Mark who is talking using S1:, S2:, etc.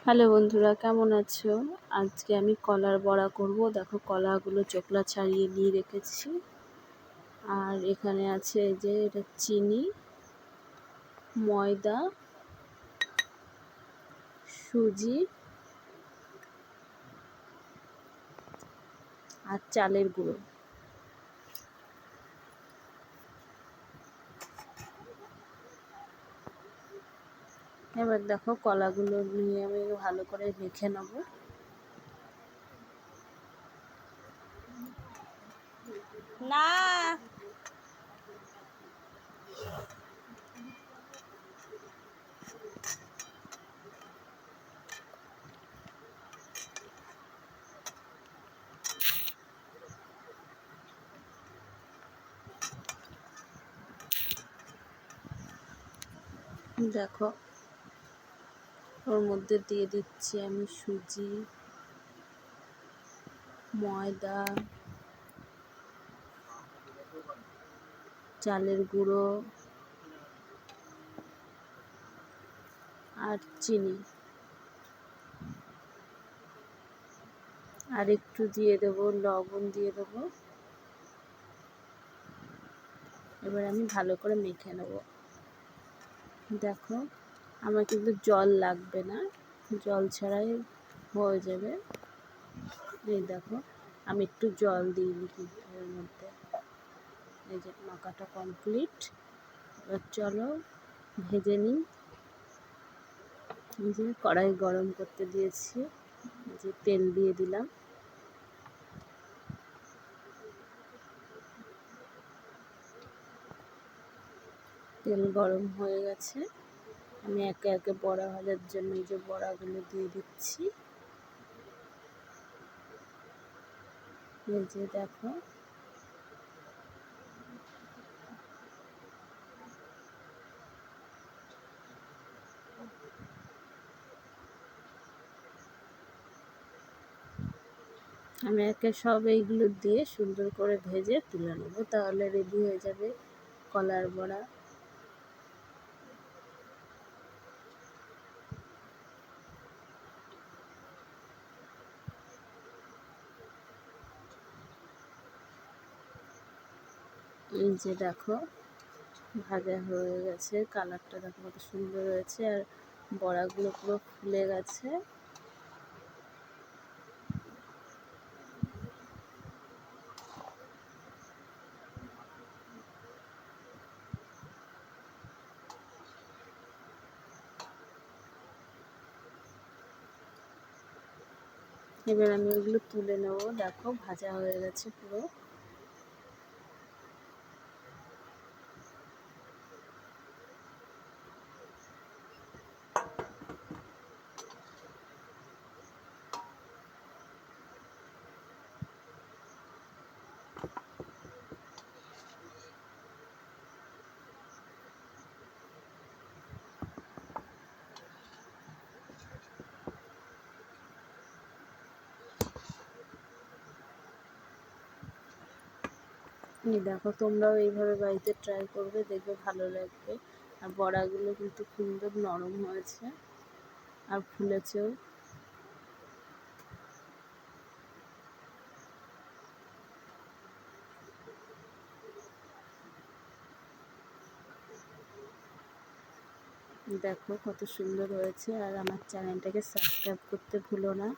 S1: Hello বন্ধুরা, কেমন আছো? আজকে আমি কলার বড়া করব। দেখো, কলাগুলো চোকলা ছাড়িয়ে নিয়ে রেখেছি। আর এখানে আছে এই যে এটা চিনি, ময়দা, সুজি আর চালের গুঁড়ো। এবার দেখো, কলাগুলো নিয়ে আমি ভালো করে মেখে নেব।
S2: না,
S1: দেখো, ওর মধ্যে দিয়ে দিচ্ছি আমি সুজি, ময়দা, চালের গুঁড়ো আর চিনি। আর একটু দিয়ে দেবো লবণ, দিয়ে দেবো। এবার আমি ভালো করে মেখে নেব। দেখো, আমার কিন্তু জল লাগবে না, জল ছাড়াই হয়ে যাবে। এই দেখো, আমি একটু জল দিইনি কিন্তু এর মধ্যে। এই যে মাখাটা কমপ্লিট। এবার চলো ভেজে নিই। এই যে কড়াই গরম করতে দিয়েছি, এই যে তেল দিয়ে দিলাম। তেল গরম হয়ে গেছে। আমি একে একে বড়া ভাজার জন্য এই যে বড়াগুলো দিয়ে দিচ্ছি। এই যে দেখো, আমি একে সব এইগুলো দিয়ে সুন্দর করে ভেজে তুলে নেব, তাহলে রেডি হয়ে যাবে কলার বড়া। এই যে দেখো, ভাজা হয়ে গেছে, কালারটা দেখো কত সুন্দর হয়েছে, আর বড়াগুলো পুরো ফুলে গেছে। এবার আমি ওইগুলো তুলে নেব। দেখো, ভাজা হয়ে গেছে পুরো। এই দেখো, তোমরাও এইভাবে বাড়িতে ট্রাই করবে, দেখবে ভালো লাগবে। আর বড়াগুলো কিন্তু সুন্দর নরম হয়েছে আর ফুলেছেও। দেখো কত সুন্দর হয়েছে। আর আমার চ্যানেলটাকে সাবস্ক্রাইব করতে ভুলো না।